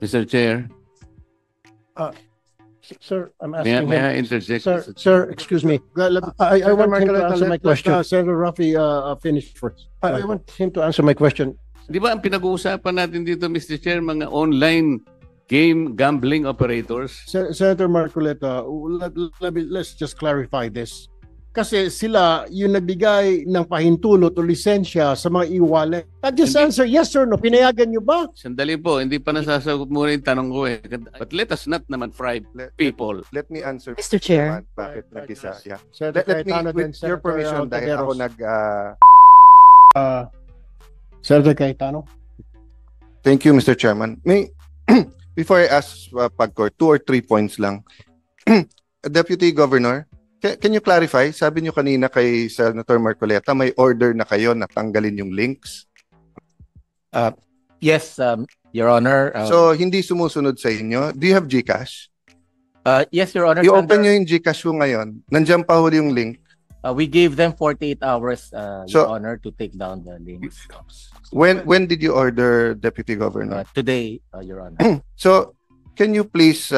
Mr. Chair, Sir, I'm may asking I him. interject? Sir, excuse me. I want him to answer my question. Senator Rafi finish first. I want him to answer my question. Di ba ang pinag-uusapan natin dito, Mr. Chair, mga online game gambling operators? Senator Marcoleta, let's just clarify this. Kasi sila yung nagbigay ng pahintulot o lisensya sa mga e-wallet. Just Hindi. answer yes or no. Pinayagan nyo ba? Sandali po, hindi pa nasasagot muna yung tanong ko eh. But let us not naman fry people. Let me answer. Mr. Chair. Bakit nag-isa? Yeah. Senator Let me, Cayetano, then with your Senator permission, dahil ako Ontiveros. Senator Cayetano. Thank you, Mr. Chairman. Before I ask Pagcor, 2 or 3 points lang. Deputy Governor, can you clarify? Sabi niyo kanina kay Senator Marcoleta, may order na kayo na tanggalin yung links. Yes, Your Honor. So, hindi sumusunod sa inyo. Do you have GCash? Yes, Your Honor. I-open nyo yung GCash mo ngayon. Nandiyan pa huli yung link. We gave them 48 hours, So- Your Honor, to take down the links. When did you order, Deputy Governor? Today, Your Honor. So, can you please,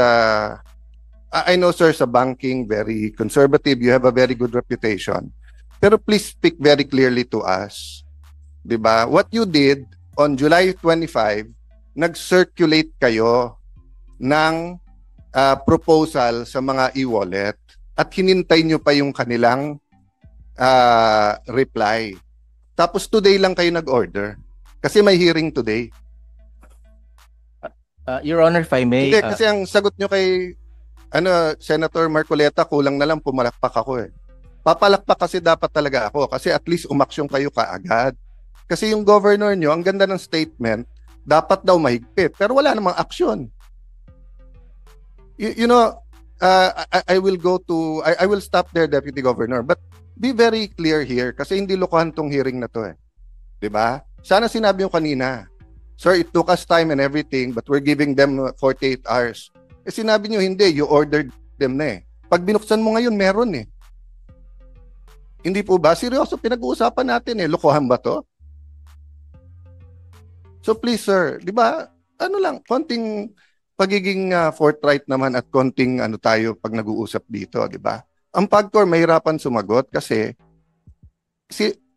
I know, sir, sa banking, very conservative, you have a very good reputation. Pero please speak very clearly to us. Diba? What you did on July 25, nag-circulate kayo ng proposal sa mga e-wallet at hinintay nyo pa yung kanilang reply. Tapos today lang kayo nag-order. Kasi may hearing today. Your Honor, if I may. Hindi, kasi ang sagot nyo kay Senator Marcoleta, kulang na lang pumalakpak ako eh. Papalakpak kasi dapat talaga ako kasi at least umaksyon kayo kaagad. Kasi yung governor nyo, ang ganda ng statement, dapat daw mahigpit. Pero wala namang aksyon. You know, I will stop there, Deputy Governor. But be very clear here kasi hindi lokohan tong hearing na to eh. 'Di ba? Sana sinabi yung kanina, sir, it took us time and everything but we're giving them 48 hours. Eh sinabi nyo hindi, you ordered them na eh. Pag binuksan mo ngayon, meron eh. Hindi po ba? Seryoso, pinag-uusapan natin eh. Lokohan ba to? So please sir, di ba, konting pagiging forthright naman at konting tayo pag nag-uusap dito, di ba? Ang Pagcor mahirapan sumagot kasi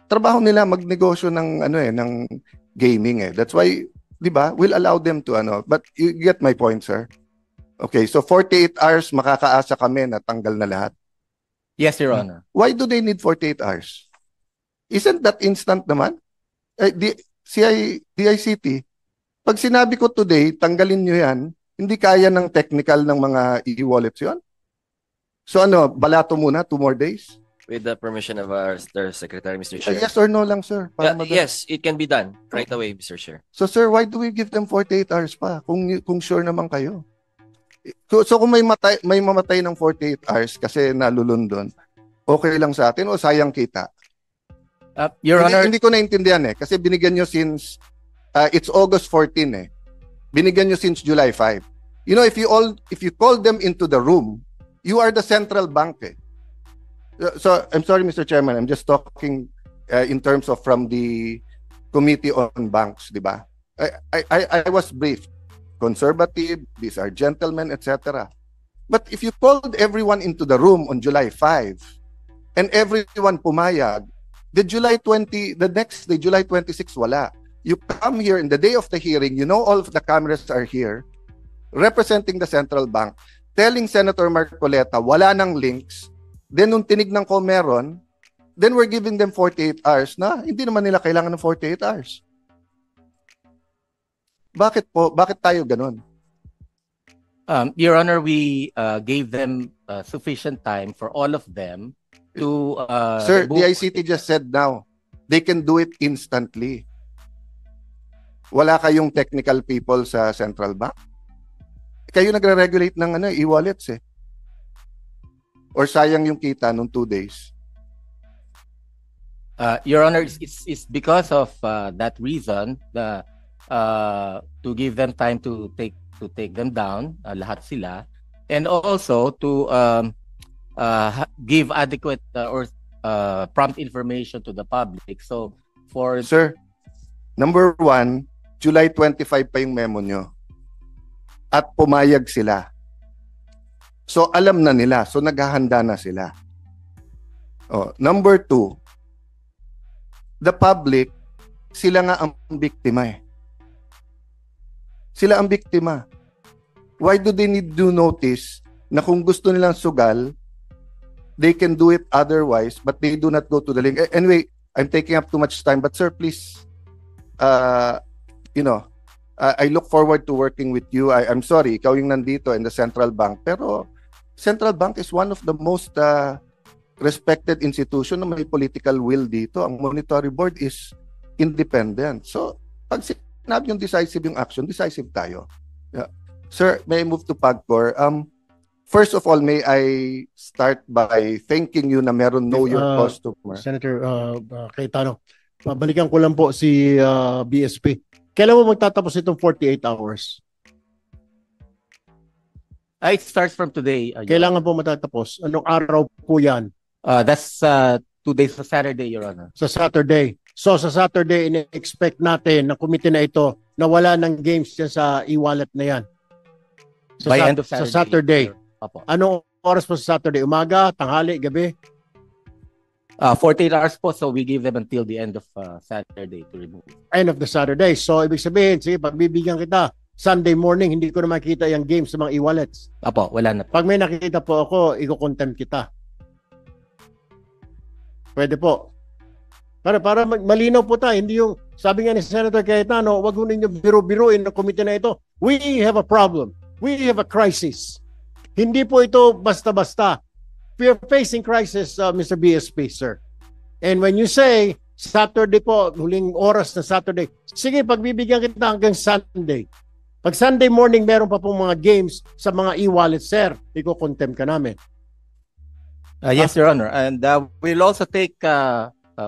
trabaho nila magnegosyo ng ng gaming eh. That's why, di ba, we'll allow them to but you get my point, sir. Okay, so 48 hours makakaasa kami na tanggal na lahat. Yes, Your Honor. Why do they need 48 hours? Isn't that instant naman? DICT, pag sinabi ko today, tanggalin nyo yan, hindi kaya ng technical ng mga e-wallets yun? So balato muna, 2 more days? With the permission of our Secretary, Mr. Chair. Yes or no lang, sir? Yes, it can be done right away, Mr. Chair. So sir, why do we give them 48 hours pa kung sure naman kayo? So kung may mamatay ng 48 hours kasi nalulundon, okay lang sa atin o sayang kita? Your Honor, Hindi ko naintindihan eh kasi binigyan nyo since it's August 14 eh. Binigyan nyo since July 5. You know, if you call them into the room, you are the central bank eh. So I'm sorry, Mr. Chairman, I'm just talking in terms of from the Committee on Banks, di ba? I was briefed. Conservative, these are gentlemen, etc. But if you called everyone into the room on July 5 and everyone pumayag, the next day, July 26, wala. You come here in the day of the hearing, you know all of the cameras are here, representing the central bank, telling Senator Marcoleta, wala nang links, then nung tinignan ko meron, then we're giving them 48 hours na hindi naman nila kailangan ng 48 hours. Bakit po? Bakit tayo ganun? Your Honor, we gave them sufficient time for all of them to... Sir, the ICT just said now, they can do it instantly. Wala kayong technical people sa central bank? Kayo nagre-regulate ng e-wallets eh. Or sayang yung kita nung 2 days? Your Honor, it's because of that reason to give them time to take them down, lahat sila, and also to give adequate or prompt information to the public. So for Sir, number 1, July 25 pa yung memo nyo. at pumayag sila. So alam na nila, so naghahanda na sila. Oh, number 2, the public, sila nga ang biktima eh. Sila ang biktima. Why do they need to notice na kung gusto nilang sugal, they can do it otherwise, but they do not go to the link. Anyway, I'm taking up too much time, but sir, please, I look forward to working with you. I'm sorry, ikaw yung nandito in the Central Bank, pero Central Bank is one of the most respected institution na may political will dito. Ang monetary board is independent. So, pag sinabi yung decisive yung action, decisive tayo. Yeah. Sir, may I move to PAGCOR? First of all, may I start by thanking you na meron know your customer. Senator Cayetano, balikan ko lang po si BSP. Kailan mo magtatapos itong 48 hours? It starts from today. Kailangan po matatapos. Anong araw po yan? That's 2 days sa Saturday, Your Honor. Sa Saturday. So sa Saturday, ina-expect natin na committee na ito na wala ng games dyan sa e-wallet na yan. By end of Saturday. Sa Saturday. Opo. Anong oras po sa Saturday? Umaga, tanghali, gabi? 48 hours po, so we give them until the end of Saturday to remove it. End of the Saturday. So ibig sabihin, sige, pagbibigyan kita, Sunday morning, hindi ko na makita yung games sa mga e-wallets. Apo, wala na. Pag may nakikita po ako, i-contempt kita. Pwede po. Para malinaw po tayo, hindi yung, sabi nga ni Senator Cayetano, wag mo ninyo biro-biruin na komite na ito. We have a problem. We have a crisis. Hindi po ito basta-basta. We are facing crisis, Mr. BSP, sir. And when you say, Saturday po, huling oras na Saturday, sige, pagbibigyan kita hanggang Sunday. Pag Sunday morning, meron pa pong mga games sa mga e-wallet, sir, i-contempt ka namin. Yes, Your Honor. And we'll also take,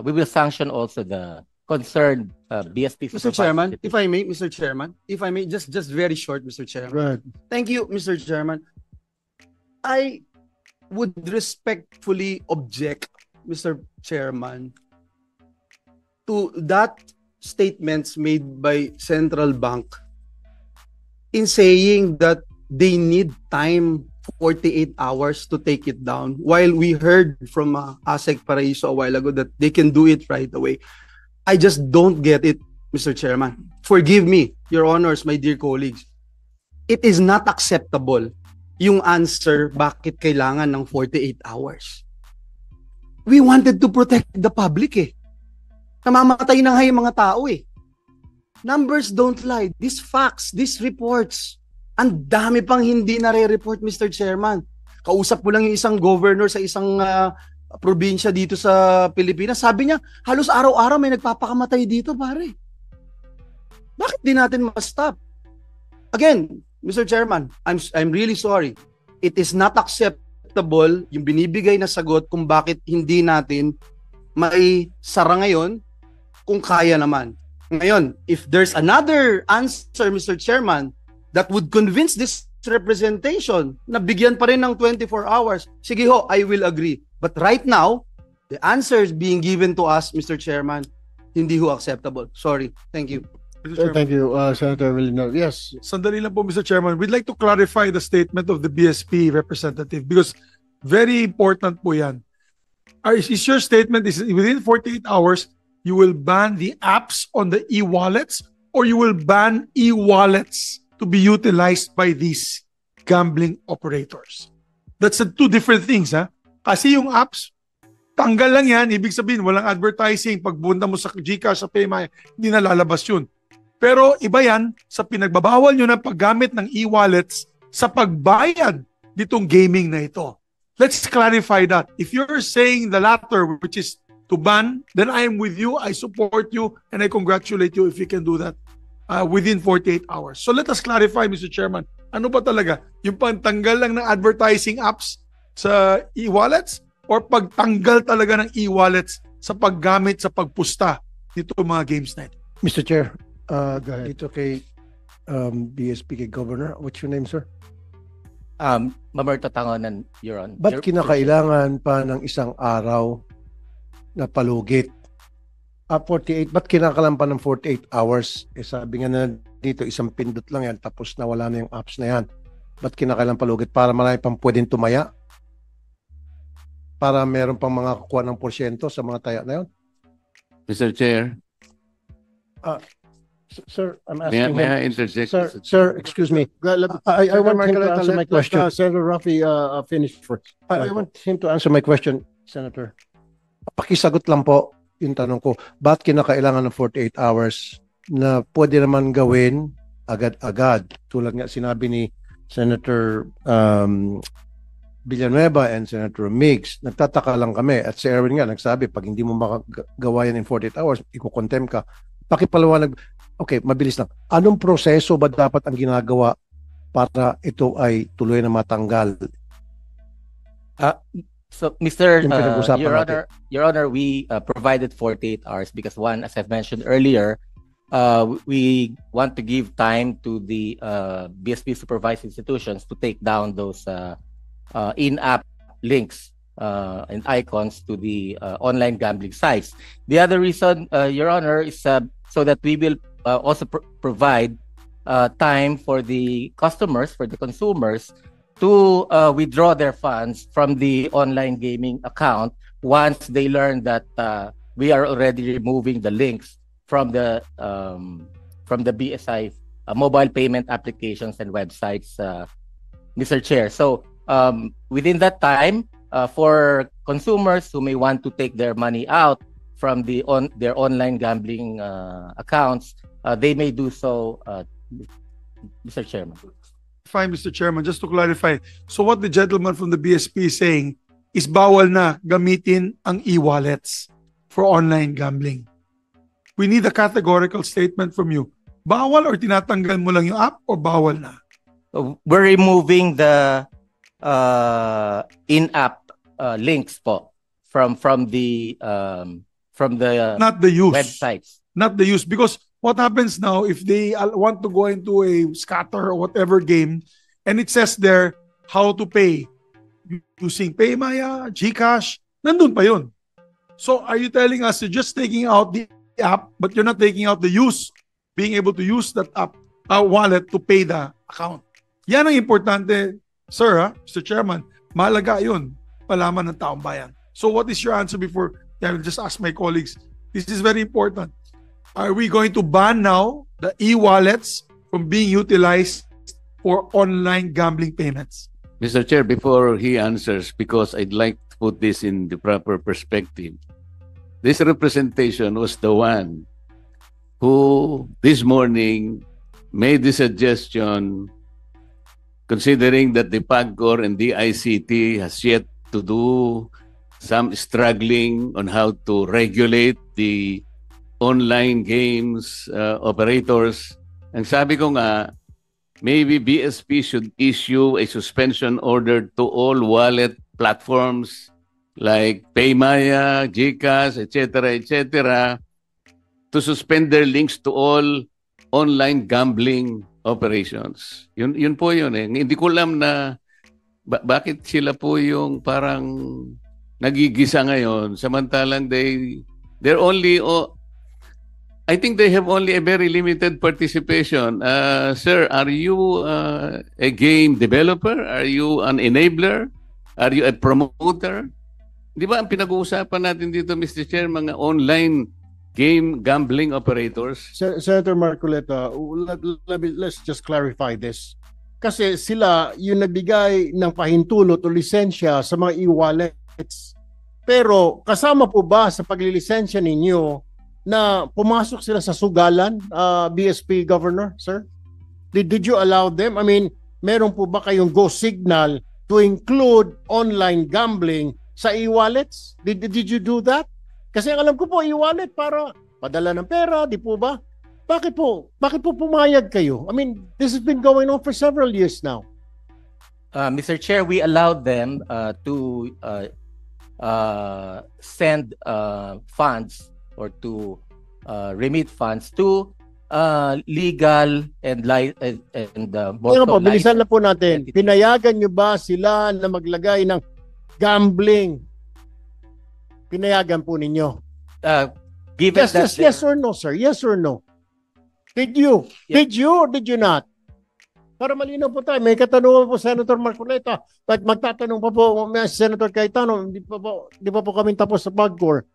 we will sanction also the concerned BSP. Mr. Chairman, if I may, Mr. Chairman, if I may, just very short, Mr. Chairman. Right. Thank you, Mr. Chairman. I would respectfully object, Mr. Chairman, to that statements made by Central Bank in saying that they need time 48 hours to take it down, while we heard from ASEC Paraiso a while ago that they can do it right away. I just don't get it, Mr. Chairman. Forgive me, Your Honors, my dear colleagues. It is not acceptable yung answer bakit kailangan ng 48 hours. We wanted to protect the public eh. Namamatay na nga yung mga tao eh. Numbers don't lie. These facts, these reports, ang dami pang hindi nare-report, Mr. Chairman. Kausap ko lang yung isang governor sa isang probinsya dito sa Pilipinas. Sabi niya, halos araw-araw may nagpapakamatay dito, pare. Bakit di natin ma-stop? Again, Mr. Chairman, I'm really sorry. It is not acceptable yung binibigay na sagot kung bakit hindi natin mai sara ngayon kung kaya naman. Ngayon, if there's another answer, Mr. Chairman, that would convince this representation na bigyan pa rin ng 24 hours, sige ho, I will agree. But right now, the answers being given to us, Mr. Chairman, hindi ho acceptable. Sorry. Thank you. Thank you, Senator Villanueva. Yes. Sandali lang po, Mr. Chairman. We'd like to clarify the statement of the BSP representative because very important po yan. Is your statement is within 48 hours, you will ban the apps on the e-wallets or you will ban e-wallets to be utilized by these gambling operators? That's two different things, ha? Kasi yung apps, tanggal lang yan. Ibig sabihin, walang advertising. Pagpunta mo sa GCash, sa PayMaya, hindi na lalabas yun. Pero iba yan sa pinagbabawal nyo ng paggamit ng e-wallets sa pagbayad ditong gaming na ito. Let's clarify that. If you're saying the latter, which is to ban, then I am with you, I support you, and I congratulate you if you can do that within 48 hours. So let us clarify, Mr. Chairman, ano ba talaga? Yung pagtanggal lang ng advertising apps sa e-wallets or pagtanggal talaga ng e-wallets sa paggamit sa pagpusta nito mga games na ito? Mr. Chair, Go ahead. dito kay BSP kay Governor. What's your name, sir? Mamerto Tangonan, Your Honor. Ba't kinakailangan pa ng isang araw na palugit? 48, ba't kinakailangan pa ng 48 hours? Eh sabi nga na dito, isang pindot lang yan, tapos nawala na yung apps na yan. Ba't kinakailang palugit? Para marami pang pwedeng tumaya? Para meron pang mga kukuha ng porsyento sa mga taya na yun? Mr. Chair, Sir, I'm may asking I him. interject? Sir, excuse me. I want him to answer my question. Senator Rafi, finish first. I want him to answer my question, Senator. Pakisagot lang po yung tanong ko. Ba't kinakailangan ng 48 hours na pwede naman gawin agad-agad? Tulad nga sinabi ni Senator Villanueva and Senator Migs, nagtataka lang kami. At si Erwin nga nagsabi, pag hindi mo makagawa yan in 48 hours, iko-contempt ka. Pakipaliwanag, okay, mabilis lang. Anong proseso ba dapat ang ginagawa para ito ay tuloy na matanggal? So, Mr. Yung pinag-usapan Your Honor, we provided 48 hours because one, as I've mentioned earlier, we want to give time to the BSP supervised institutions to take down those in-app links and icons to the online gambling sites. The other reason, Your Honor, is so that we will also provide time for the customers, for the consumers, to withdraw their funds from the online gaming account once they learn that we are already removing the links from the BSI mobile payment applications and websites, Mr. Chair. So within that time, for consumers who may want to take their money out from their online gambling accounts, they may do so, Mr. Chairman. Fine, Mr. Chairman, just to clarify. So what the gentleman from the BSP is saying is bawal na gamitin ang e-wallets for online gambling. We need a categorical statement from you. Bawal or tinatanggal mo lang yung app or bawal na? We're removing the in-app links po from the Not the use. websites. Not the use, because what happens now if they want to go into a scatter or whatever game and it says there how to pay using PayMaya, GCash, nandun pa yun. So are you telling us you're just taking out the app but you're not taking out the use, being able to use that app wallet to pay the account? Yan ang importante, sir, Mr. Chairman. Mahalaga yun, malaman ng taong bayan. So what is your answer before I will just ask my colleagues? This is very important. Are we going to ban now the e-wallets from being utilized for online gambling payments? Mr. Chair, before he answers, because I'd like to put this in the proper perspective, this representation was the one who this morning made the suggestion, considering that the PAGCOR and the ICT has yet to do some struggling on how to regulate the online games operators. Ang sabi ko nga, maybe BSP should issue a suspension order to all wallet platforms like PayMaya, GCash, etc., to suspend their links to all online gambling operations. Yun po yun eh. Hindi ko alam na bakit sila po yung parang nagigisa ngayon samantalang they're only I think they have only a very limited participation. Sir, are you a game developer? Are you an enabler? Are you a promoter? Di ba ang pinag-uusapan natin dito, Mr. Chair, mga online game gambling operators? Senator Marcoleta, let's just clarify this. Kasi sila yung nagbigay ng pahintulot o lisensya sa mga e-wallets. Pero kasama po ba sa paglilisensya ninyo na pumasok sila sa sugalan, BSP Governor, sir? Did you allow them? I mean, meron po ba kayong go signal to include online gambling sa e-wallets? Did you do that? Kasi alam ko po, e-wallet para padala ng pera, di po ba? Bakit po pumayag kayo? I mean, this has been going on for several years now. Mr. Chair, we allowed them to send funds or to remit funds to legal and Pero po, bilisan na po natin. Pinayagan nyo ba sila na maglagay ng gambling? Pinayagan po ninyo? Given that Yes or no, sir? Yes or no? Did you? Yeah. Did you or did you not? Para malinaw po tayo. May katanungan po Senator Marcoleta. At magtatanong pa po Senator Cayetano, di pa po kami tapos sa PAGCOR.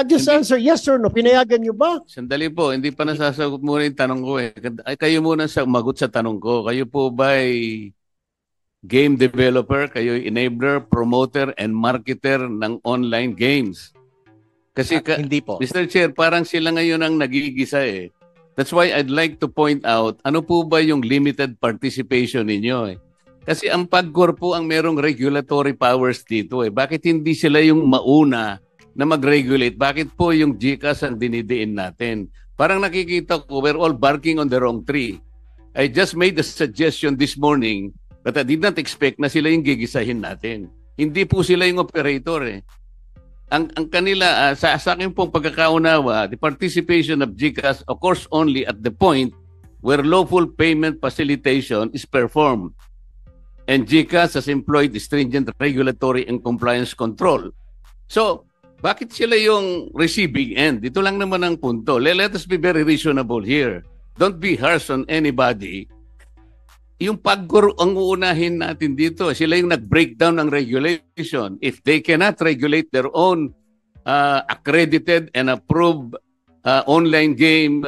Just Hindi. answer yes or no. Pinayagan niyo ba? Sandali po, hindi pa nasasagot muna yung tanong ko eh. Ay, kayo muna magot sa tanong ko. Kayo po ba ay game developer? Kayo ay enabler, promoter, and marketer ng online games? Kasi Hindi po. Mr. Chair, parang sila ngayon ang nagigisa eh. That's why I'd like to point out, ano po ba yung limited participation ninyo eh? Kasi ang PAGCOR po ang merong regulatory powers dito eh. Bakit hindi sila yung mauna na mag-regulate? Bakit po yung GCash ang dinidiin natin? Parang nakikita ko, we're all barking on the wrong tree. I just made a suggestion this morning but I did not expect na sila yung gigisahin natin. Hindi po sila yung operator eh. Ang kanila, sa akin pong pagkakaunawa, the participation of GCash occurs only at the point where lawful payment facilitation is performed. And GCash has employed stringent regulatory and compliance control. So, bakit sila yung receiving end? Ito lang naman ang punto. Let us be very reasonable here. Don't be harsh on anybody. Yung PAGCOR ang uunahin natin dito. Sila yung nag-breakdown ng regulation. If they cannot regulate their own accredited and approved online game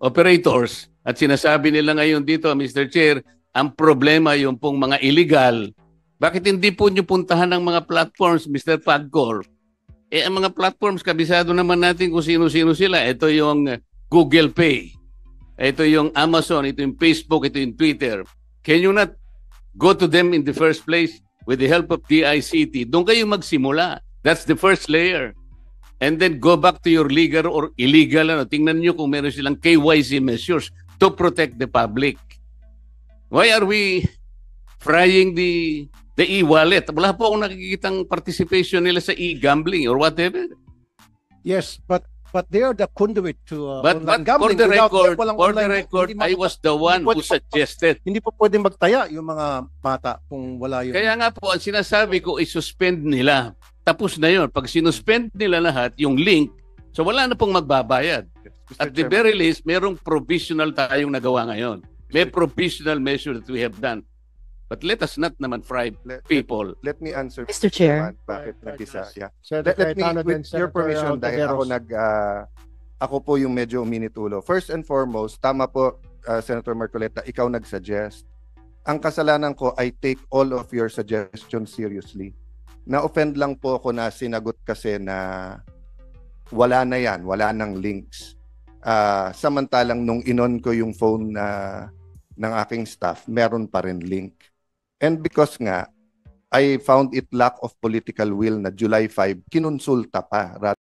operators, at sinasabi nila ngayon dito, Mr. Chair, ang problema yung pong mga illegal. Bakit hindi po nyo puntahan ng mga platforms, Mr. PAGCOR? Eh, ang mga platforms, kabisado naman natin kung sino-sino sila. Ito yung Google Pay. Ito yung Amazon. Ito yung Facebook. Ito yung Twitter. Can you not go to them in the first place with the help of DICT? Doon kayo magsimula. That's the first layer. And then go back to your legal or illegal. Tingnan nyo kung meron silang KYC measures to protect the public. Why are we frying the e-wallet? Wala po akong nakikitang participation nila sa e-gambling or whatever. Yes, but they are the conduit to But online for gambling. the Without- record, walang for the online, record, hindi I was the one who suggested. Hindi po pwedeng magtaya yung mga bata kung wala yun. Kaya nga po, ang sinasabi ko, i-suspend nila. Tapos na yun. Pag sinuspend nila lahat, yung link, so wala na pong magbabayad. At the very least, merong provisional tayong nagawa ngayon. May provisional measure that we have done. But let us not naman fry people. Let me answer. Mr. Chair. Bakit nag-isa? Yeah. Senator Let me, Cayetano, then with your Senator permission, dahil ako Ontiveros. ako po yung medyo uminitulo. First and foremost, tama po, Senator Marcoleta, ikaw nag-suggest. Ang kasalanan ko, I take all of your suggestions seriously. Na-offend lang po ako na sinagot kasi na wala na yan, wala nang links. Samantalang nung inon ko yung phone ng aking staff, meron pa rin link. And because nga, I found it lack of political will na July 5, kinonsulta pa